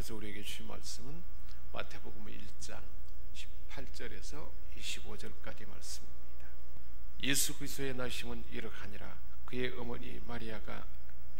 하나님께서 우리에게 주신 말씀은 마태복음 1장 18절에서 25절까지 말씀입니다. 예수 그리스도의 나심은 이러하니라. 그의 어머니 마리아가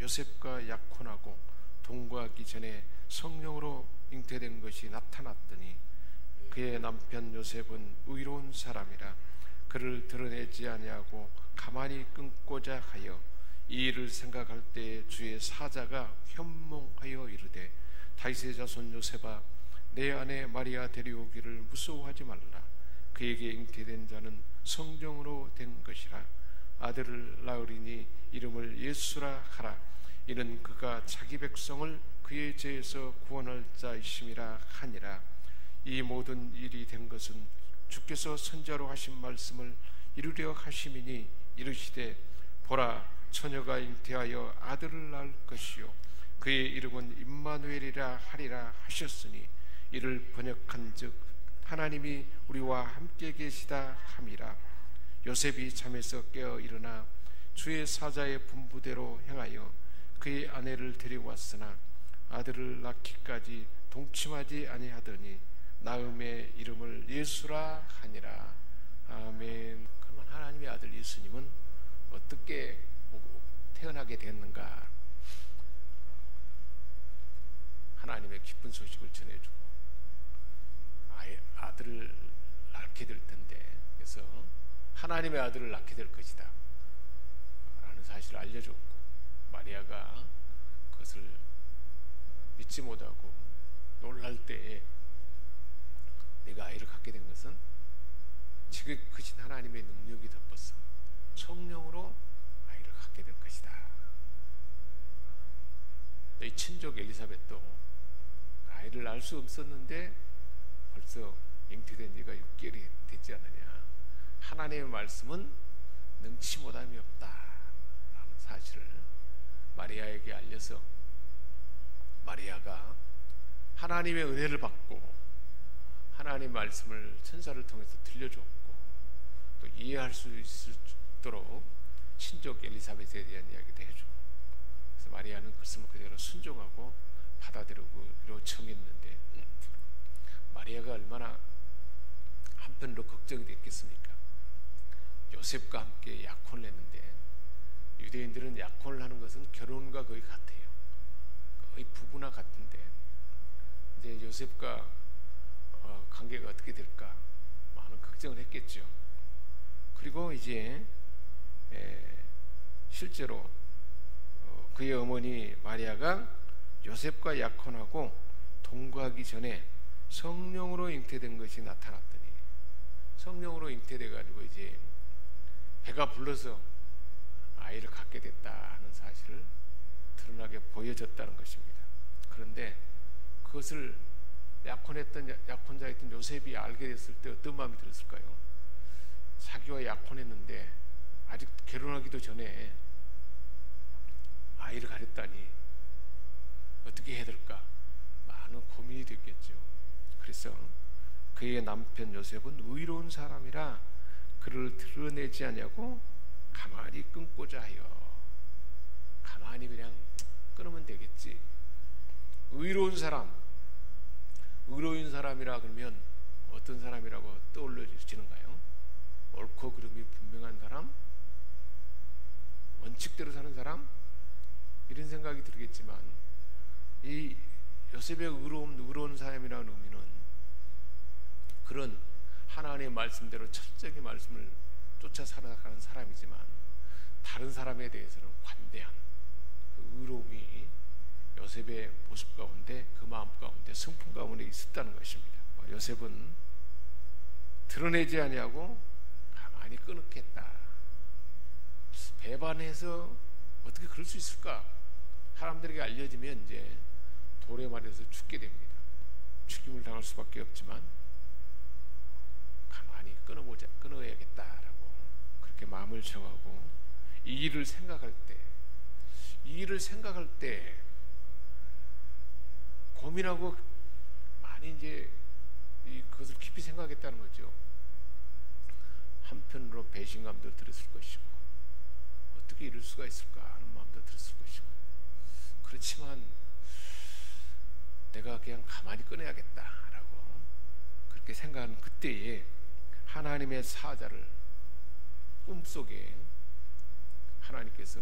요셉과 약혼하고 동거하기 전에 성령으로 잉태된 것이 나타났더니 그의 남편 요셉은 의로운 사람이라 그를 드러내지 아니하고 가만히 끊고자 하여 이 일을 생각할 때에 주의 사자가 현몽하여 이르되 다윗의 자손 요셉아 내 아내 마리아 데려오기를 무서워하지 말라. 그에게 잉태된 자는 성령으로 된 것이라. 아들을 낳으리니 이름을 예수라 하라. 이는 그가 자기 백성을 그의 죄에서 구원할 자이심이라 하니라. 이 모든 일이 된 것은 주께서 선자로 하신 말씀을 이루려 하심이니 이르시되 보라 처녀가 잉태하여 아들을 낳을 것이요 그의 이름은 임마누엘이라 하리라 하셨으니 이를 번역한즉 하나님이 우리와 함께 계시다 함이라. 요셉이 잠에서 깨어 일어나 주의 사자의 분부대로 행하여 그의 아내를 데려왔으나 아들을 낳기까지 동침하지 아니하더니 나음의 이름을 예수라 하니라. 아멘. 그러면 하나님의 아들 예수님은 어떻게 태어나게 됐는가? 하나님의 기쁜 소식을 전해주고 아들을 낳게 될 텐데, 그래서 하나님의 아들을 낳게 될 것이다 라는 사실을 알려줬고, 마리아가 그것을 믿지 못하고 놀랄 때에 내가 아이를 갖게 된 것은 지극히 크신 하나님의 능력이 덮어서 성령으로 아이를 갖게 될 것이다. 너희 친족 엘리사벳도 아이를 낳을 수 없었는데 벌써 잉태된 지가 6개월이 됐지 않느냐. 하나님의 말씀은 능치 못함이 없다 라는 사실을 마리아에게 알려서 마리아가 하나님의 은혜를 받고 하나님의 말씀을 천사를 통해서 들려줬고 또 이해할 수 있도록 친족 엘리사벳에 대한 이야기도 해주고, 그래서 마리아는 말씀을 그대로 순종하고 받아들이고 청했는데, 마리아가 얼마나 한편으로 걱정이 됐겠습니까? 요셉과 함께 약혼을 했는데, 유대인들은 약혼을 하는 것은 결혼과 거의 같아요. 거의 부부나 같은데 이제 요셉과 관계가 어떻게 될까 많은 걱정을 했겠죠. 그리고 이제 실제로 그의 어머니 마리아가 요셉과 약혼하고 동거하기 전에 성령으로 잉태된 것이 나타났더니, 성령으로 잉태돼 가지고 이제 배가 불러서 아이를 갖게 됐다 하는 사실을 드러나게 보여졌다는 것입니다. 그런데 그것을 약혼자였던 요셉이 알게 됐을 때 어떤 마음이 들었을까요? 자기와 약혼했는데 아직 결혼하기도 전에 아이를 가졌다니 어떻게 해야 될까? 많은 고민이 됐겠죠. 그래서 그의 남편 요셉은 의로운 사람이라 그를 드러내지 않냐고 가만히 끊고자 하여. 가만히 그냥 끊으면 되겠지. 의로운 사람, 의로운 사람이라 그러면 어떤 사람이라고 떠올려지는가요? 옳고 그름이 분명한 사람, 원칙대로 사는 사람, 이런 생각이 들겠지만, 이 요셉의 의로운 사람이라는 의미는 그런 하나님의 말씀대로 철저히 말씀을 쫓아 살아가는 사람이지만, 다른 사람에 대해서는 관대한 그 의로움이 요셉의 모습 가운데, 그 마음 가운데, 성품 가운데 있었다는 것입니다. 요셉은 드러내지 아니하고 가만히 끊었겠다. 배반해서 어떻게 그럴 수 있을까? 사람들에게 알려지면 이제 돌에 맞아서 죽게 됩니다. 죽임을 당할 수밖에 없지만 가만히 끊어야겠다라고 그렇게 마음을 정하고 이 일을 생각할 때 고민하고 많이 이제 그것을 깊이 생각했다는 거죠. 한편으로 배신감도 들었을 것이고, 어떻게 이럴 수가 있을까 하는 마음도 들었을 것이고, 그렇지만 내가 그냥 가만히 꺼내야겠다라고 그렇게 생각하는 그때에 하나님의 사자를 꿈속에 하나님께서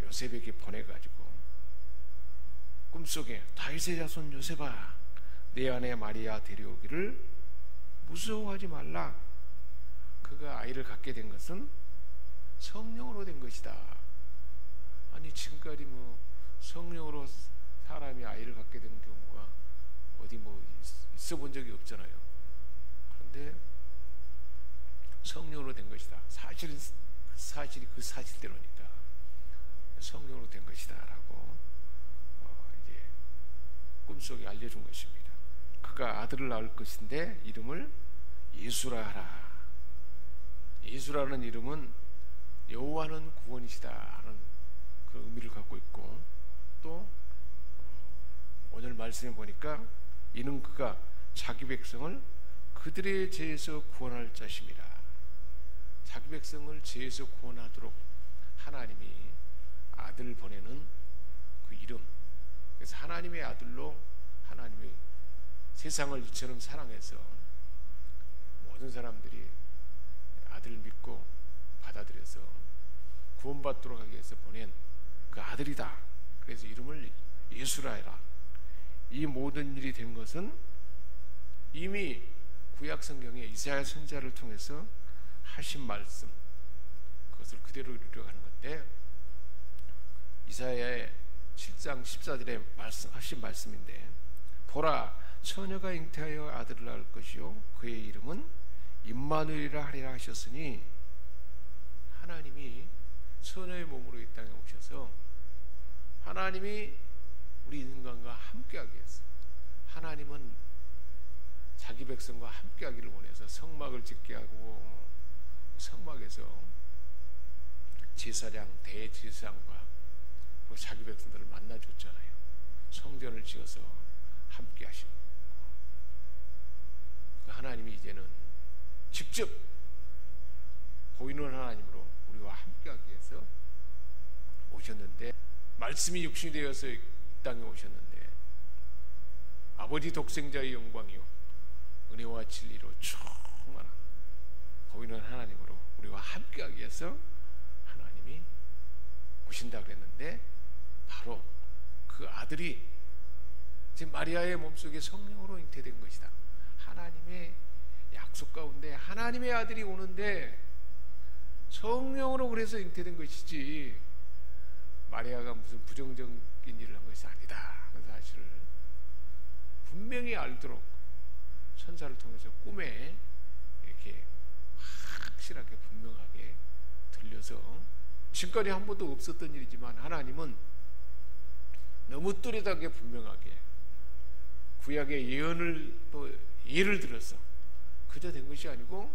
요셉에게 보내가지고 꿈속에 다윗의 자손 요셉아, 내 아내 마리아 데려오기를 무서워하지 말라. 그가 아이를 갖게 된 것은 성령으로 된 것이다. 아니 지금까지 뭐 성령으로 사람이 아이를 갖게 된 경우가 어디 뭐 있어 본 적이 없잖아요. 그런데 성령으로 된 것이다. 사실이 그 사실대로니까 성령으로 된 것이다 라고 이제 꿈속에 알려준 것입니다. 그가 아들을 낳을 것인데 이름을 예수라 하라. 예수라는 이름은 여호와는 구원이시다 하는 그 의미를 갖고 있고, 또 오늘 말씀해 보니까 이는 그가 자기 백성을 그들의 죄에서 구원할 자심이라. 자기 백성을 죄에서 구원하도록 하나님이 아들을 보내는 그 이름. 그래서 하나님의 아들로 하나님이 세상을 이처럼 사랑해서 모든 사람들이 아들을 믿고 받아들여서 구원받도록 하기 위해서 보낸 그 아들이다. 그래서 이름을 예수라 해라. 이 모든 일이 된 것은 이미 구약 성경에 이사야 선지자를 통해서 하신 말씀, 그것을 그대로 이루려 하는 건데, 이사야의 7장 14절에 하신 말씀인데, 보라, 처녀가 잉태하여 아들을 낳을 것이요 그의 이름은 임마누엘이라 하리라 하셨으니, 하나님이 처녀의 몸으로 이 땅에 오셔서 하나님이 우리 인간과 함께하기 위해서, 하나님은 자기 백성과 함께하기를 원해서 성막을 짓게 하고 성막에서 제사장, 대제사장과 자기 백성들을 만나줬잖아요. 성전을 지어서 함께 하시고, 그 하나님이 이제는 직접 보이는 하나님으로 우리와 함께하기 위해서 오셨는데, 말씀이 육신이 되어서 이 땅에 오셨는데, 아버지 독생자의 영광이요 은혜와 진리로 충만한 보이는 하나님으로 우리와 함께하기 위해서 하나님이 오신다 그랬는데, 바로 그 아들이 지금 마리아의 몸속에 성령으로 잉태된 것이다. 하나님의 약속 가운데 하나님의 아들이 오는데 성령으로 그래서 잉태된 것이지, 마리아가 무슨 부정적인 일을 한 것이 아니다. 그 사실을 분명히 알도록 천사를 통해서 꿈에 이렇게 확실하게 분명하게 들려서, 지금까지 한 번도 없었던 일이지만 하나님은 너무 뚜렷하게 분명하게 구약의 예언을 또 예를 들어서 그저 된 것이 아니고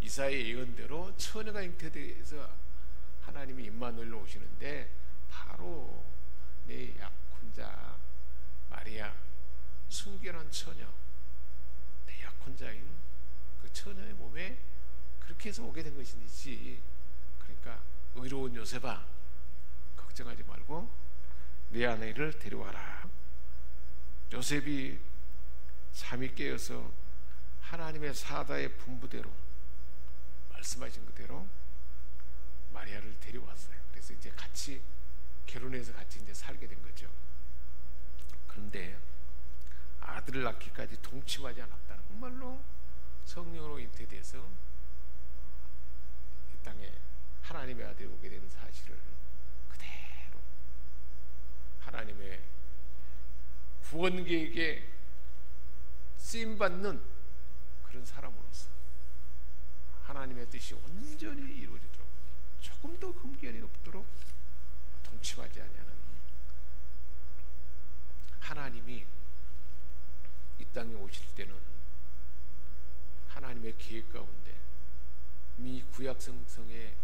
이사야의 예언대로 처녀가 잉태돼서 하나님이 임마누엘로 오시는데, 바로 내 약혼자 마리아, 순결한 처녀, 내 약혼자인 그 처녀의 몸에 그렇게 해서 오게 된 것이지. 그러니까 의로운 요셉아, 걱정하지 말고 내 아내를 데려와라. 요셉이 잠이 깨어서 하나님의 사자의 분부대로 말씀하신 그대로 마리아를 데려왔어요. 그래서 이제 같이 결혼해서 같이 이제 살게 된 거죠. 그런데 아들을 낳기까지 동침하지 않았다. 정말로 성령으로 잉태돼서 이 땅에 하나님의 아들이 오게 된 사실을 그대로 하나님의 구원 계획에 쓰임받는 그런 사람으로서 하나님의 뜻이 온전히 이루어지도록, 조금 더 흠결이 없도록 동침하지 아니하는 하나님이 이 땅에 오실 때는 하나님의 계획 가운데 이미 구약성경에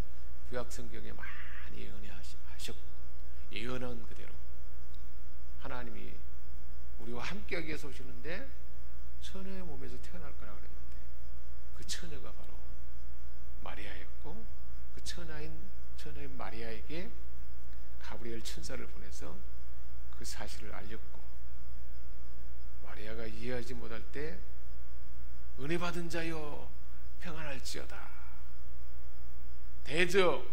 많이 예언하셨고, 예언한 그대로 하나님이 우리와 함께하기 위해서 오시는데 처녀의 몸에서 태어날 거라고 그랬는데, 그 처녀가 바로 마리아였고, 그 처녀인 마리아에게 가브리엘 천사를 보내서 그 사실을 알렸고, 마리아가 이해하지 못할 때 은혜 받은 자여 평안할지어다. 대저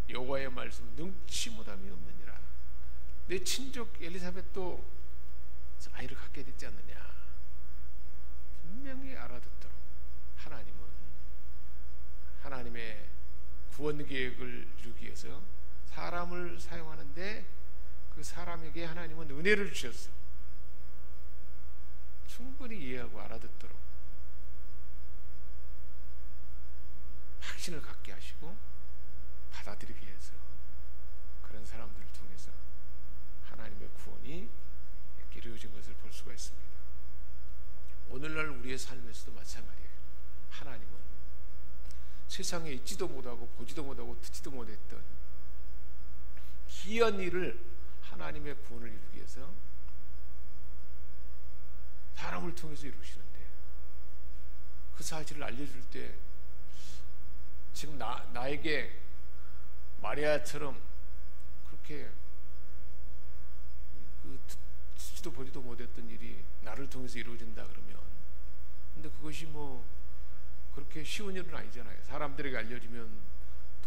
여호와의 말씀 능치 못함이 없느니라. 내 친족 엘리사벳도 아이를 갖게 됐지 않느냐. 분명히 알아듣도록 하나님은 하나님의 구원 계획을 이루기 위해서 사람을 사용하는데 그 사람에게 하나님은 은혜를 주셨어. 충분히 이해하고 알아듣도록 확신을 갖게 하시고 받아들이게 해서 그런 사람들을 통해서 하나님의 구원이 이루어진 것을 볼 수가 있습니다. 오늘날 우리의 삶에서도 마찬가지예요. 하나님은 세상에 있지도 못하고 보지도 못하고 듣지도 못했던 기이한 일을 하나님의 구원을 이루기 위해서 사람을 통해서 이루시는데 그 사실을 알려줄 때 지금 나에게 마리아처럼 그렇게 듣지도 보지도 못했던 일이 나를 통해서 이루어진다 그러면, 근데 그것이 뭐 그렇게 쉬운 일은 아니잖아요. 사람들에게 알려지면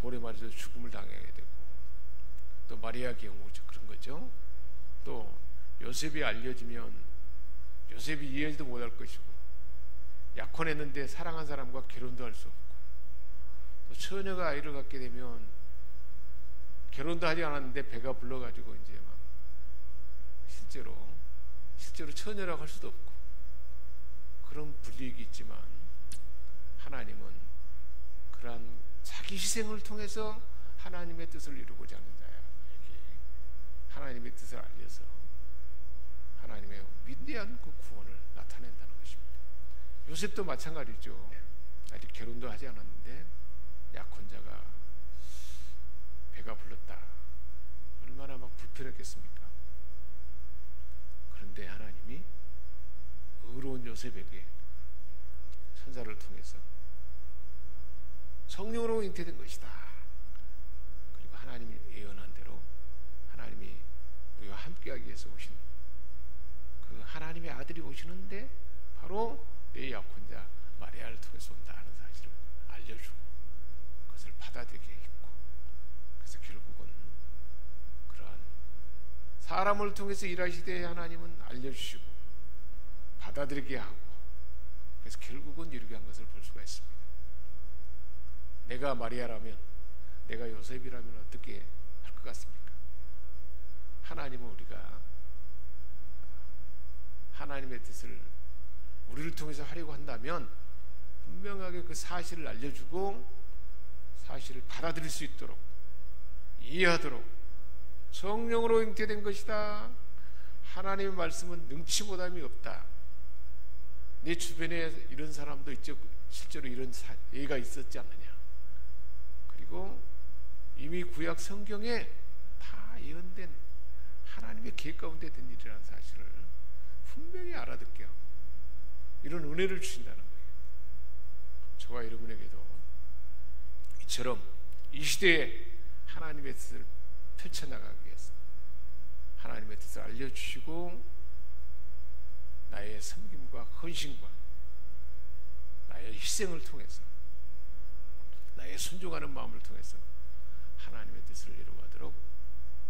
돌에 맞아서 죽음을 당하게 되고, 또 마리아 경우 그런 거죠. 또 요셉이 알려지면 요셉이 이해하지도 못할 것이고, 약혼했는데 사랑한 사람과 결혼도 할 수 없고, 또 처녀가 아이를 갖게 되면 결혼도 하지 않았는데 배가 불러가지고 이제 막 실제로 처녀라고 할 수도 없고 그런 불이익이 있지만, 하나님은 그러한 자기 희생을 통해서 하나님의 뜻을 이루고자 하는 자에게 하나님의 뜻을 알려서 하나님의 위대한 그 구원을 나타낸다는 것입니다. 요셉도 마찬가지죠. 아직 결혼도 하지 않았는데 약혼자가 배가 불렀다. 얼마나 막 불편했겠습니까? 그런데 하나님이 의로운 요셉에게 천사를 통해서 성령으로 잉태된 것이다. 그리고 하나님이 예언한 대로 하나님이 우리와 함께하기 위해서 오신 그 하나님의 아들이 오시는데 바로 내 약혼자 마리아를 통해서 온다 하는 사실을 알려주고 그것을 받아들이게 했고, 그래서 결국은 그러한 사람을 통해서 일하시되 하나님은 알려주시고 받아들이게 하고, 그래서 결국은 이루게 한 것을 볼 수가 있습니다. 내가 마리아라면, 내가 요셉이라면 어떻게 할 것 같습니까? 하나님은 우리가 하나님의 뜻을 우리를 통해서 하려고 한다면 분명하게 그 사실을 알려주고 사실을 받아들일 수 있도록 이해하도록 성령으로 잉태된 것이다. 하나님의 말씀은 능치 못함이 없다. 내 주변에 이런 사람도 있죠. 실제로 이런 예가 있었지 않느냐. 그리고 이미 구약 성경에 다 예언된 하나님의 계획 가운데 된 일이라는 사실을 분명히 알아듣게 하고 이런 은혜를 주신다는 거예요. 저와 여러분에게도 이처럼 이 시대에 하나님의 뜻을 펼쳐나가기 위해서 하나님의 뜻을 알려주시고 나의 섬김과 헌신과 나의 희생을 통해서 나의 순종하는 마음을 통해서 하나님의 뜻을 이루어가도록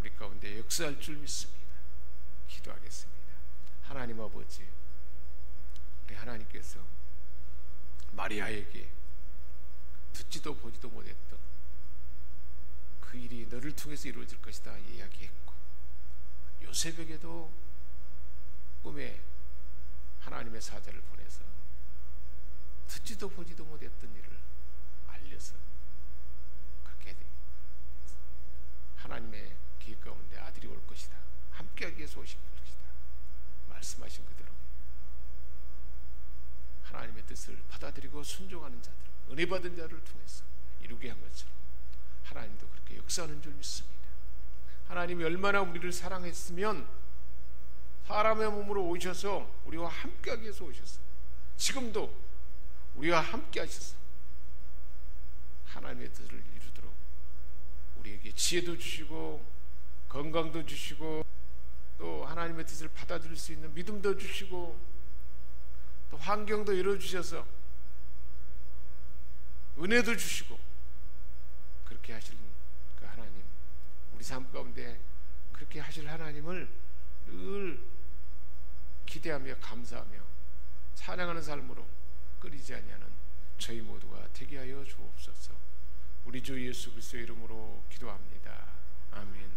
우리 가운데 역사할 줄 믿습니다. 기도하겠습니다. 하나님 아버지, 우리 하나님께서 마리아에게 듣지도 보지도 못했던 그 일이 너를 통해서 이루어질 것이다 이야기했고, 요셉에게도 꿈에 하나님의 사자를 보내서 듣지도 보지도 못했던 일을 알려서 그렇게 하나님의 계획 가운데 아들이 올 것이다, 함께하기 위해서 오신 것이다 말씀하신 그대로 하나님의 뜻을 받아들이고 순종하는 자들, 은혜 받은 자를 통해서 이루게 한 것처럼 하나님도 그렇게 역사하는 줄 믿습니다. 하나님이 얼마나 우리를 사랑했으면 사람의 몸으로 오셔서 우리와 함께하기 위해서 오셨어요. 지금도 우리와 함께 하셔서 하나님의 뜻을 이루도록 우리에게 지혜도 주시고 건강도 주시고 또 하나님의 뜻을 받아들일 수 있는 믿음도 주시고 또 환경도 열어주셔서 은혜도 주시고 그렇게 하실 그 하나님, 우리 삶 가운데 그렇게 하실 하나님을 늘 기대하며 감사하며 찬양하는 삶으로 끊이지 아니하는 저희 모두가 되게 하여 주옵소서. 우리 주 예수 그리스도의 이름으로 기도합니다. 아멘.